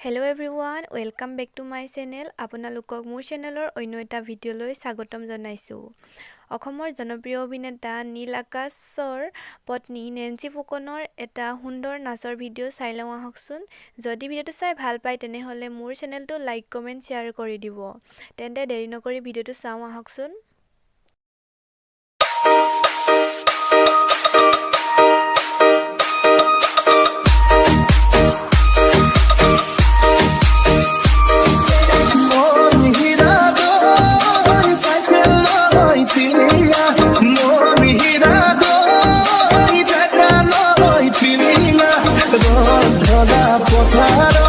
Hello everyone, welcome back to my channel. আপোনালোকক মোৰ চেনেলৰ অন্য এটা ভিডিঅ'লৈ স্বাগতম জনাইছো। অসমৰ জনপ্ৰিয় অভিনেতা নীল আকাশৰ পত্নী নেন্সি ফুকনৰ এটা সুন্দৰ নাচৰ ভিডিঅ' চাই লওঁ আহকচোন। যদি ভিডিঅ'টো চাই ভাল পায় তেনেহ'লে মোৰ চেনেলটো লাইক কমেন্ট শ্বেয়াৰ কৰি দিব। তেন্তে দেৰি নকৰি ভিডিঅ'টো চাওঁ আহকচোন। Pota